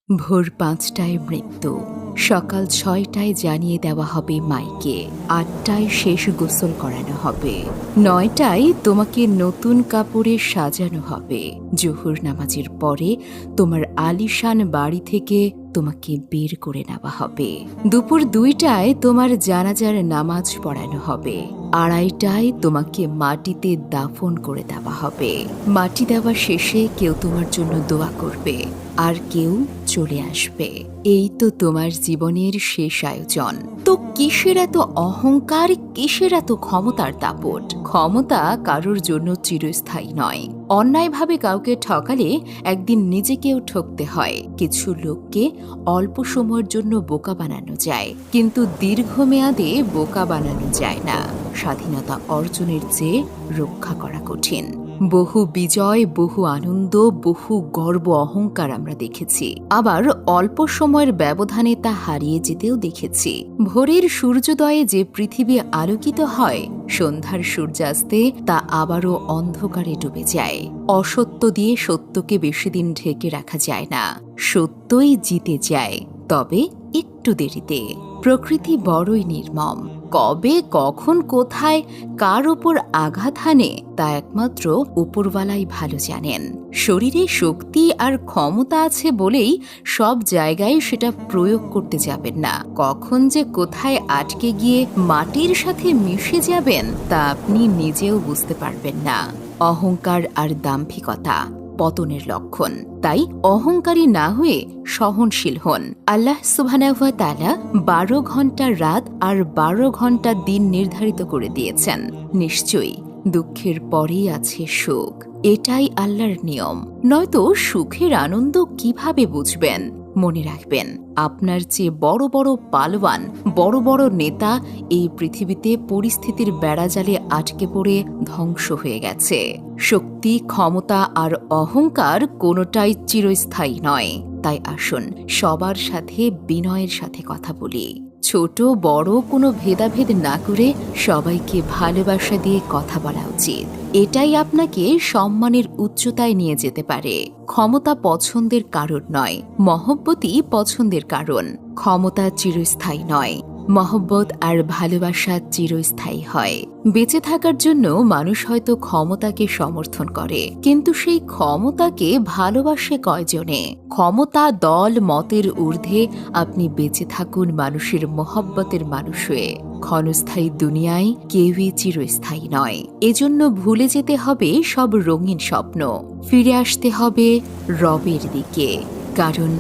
ভোর ৫টায় মৃত্যু, সকাল ৬টায় জানিয়ে দেওয়া হবে মাইকে, ৮টায় শেষ গোসল করানো হবে, ৯টায় তোমাকে নতুন কাপড়ে সাজানো হবে, জোহর নামাজের পরে তোমার আলিশান বাড়ি থেকে তোমাকে বের করে নেওয়া হবে, দুপুর ২টায় তোমার জানাজার নামাজ পড়ানো হবে, ২:৩০টায় তোমাকে মাটিতে দাফন করে দেওয়া হবে। মাটি দেওয়া শেষে কেউ তোমার জন্য দোয়া করবে, আর কেউ চলে আসবে। এই তো তোমার জীবনের শেষ আয়োজন। তো কিসের এত অহংকার, কিসের এত ক্ষমতার দাপট? ক্ষমতা কারোর জন্য চিরস্থায়ী নয়। অন্যায়ভাবে কাউকে ঠকালে একদিন নিজেকেও ঠকতে হয়। কিছু লোককে অল্প সময়ের জন্য বোকা বানানো যায়, কিন্তু দীর্ঘমেয়াদে বোকা বানানো যায় না। স্বাধীনতা অর্জনের চেয়ে রক্ষা করা কঠিন। বহু বিজয়, বহু আনন্দ, বহু গর্ব অহংকার আমরা দেখেছি, আবার অল্প সময়ের ব্যবধানে তা হারিয়ে যেতেও দেখেছি। ভোরের সূর্যোদয়ে যে পৃথিবী আলোকিত হয়, সন্ধ্যার সূর্যাস্তে তা আবারও অন্ধকারে ডুবে যায়। অসত্য দিয়ে সত্যকে বেশি দিন ঢেকে রাখা যায় না, সত্যই জিতে যায়, তবে একটু দেরিতে। প্রকৃতি বড়ই নির্মম। কবে, কখন, কোথায়, কার ওপর আঘাত হানে তা একমাত্র উপরওয়ালাই ভালো জানেন। শরীরে শক্তি আর ক্ষমতা আছে বলেই সব জায়গায় সেটা প্রয়োগ করতে যাবেন না। কখন যে কোথায় আটকে গিয়ে মাটির সাথে মিশে যাবেন তা আপনি নিজেও বুঝতে পারবেন না। অহংকার আর দাম্ভিকতা পতনের লক্ষণ। তাই অহংকারী না হয়ে সহনশীল হন। আল্লাহ সুবহানাহু ওয়া তাআলা ১২ ঘন্টা রাত আর ১২ ঘন্টা দিন নির্ধারিত করে দিয়েছেন। নিশ্চয়ই দুঃখের পরেই আছে সুখ। এটাই আল্লাহর নিয়ম। নয়তো সুখের আনন্দ কিভাবে বুঝবেন? মনে রাখবেন, আপনার চেয়ে বড় বড় পালোয়ান, বড় বড় নেতা এই পৃথিবীতে পরিস্থিতির বেড়াজালে আটকে পড়ে ধ্বংস হয়ে গেছে। শক্তি, ক্ষমতা আর অহংকার কোনোটাই চিরস্থায়ী নয়। তাই আসুন সবার সাথে বিনয়ের সাথে কথা বলি। ছোট বড় কোনো ভেদাভেদ না করে সবাইকে ভালোবাসা দিয়ে কথা বলা উচিত। এটাই আপনাকে সম্মানের উচ্চতায় নিয়ে যেতে পারে। ক্ষমতা পছন্দের কারণ নয়, মহব্বতই পছন্দের কারণ। ক্ষমতা চিরস্থায়ী নয়, মহব্বত আর ভালোবাসা চিরস্থায়ী হয়। বেঁচে থাকার জন্য মানুষ হয়তো ক্ষমতাকে সমর্থন করে, কিন্তু সেই ক্ষমতাকে ভালোবাসে কয়জনে? ক্ষমতা, দল, মতের ঊর্ধ্বে আপনি বেঁচে থাকুন মানুষের মহব্বতের মানুষ হয়ে। ক্ষণস্থায়ী দুনিয়ায় কেউই চিরস্থায়ী নয়। এজন্য ভুলে যেতে হবে সব রঙিন স্বপ্ন, ফিরে আসতে হবে রবের দিকে, কারণ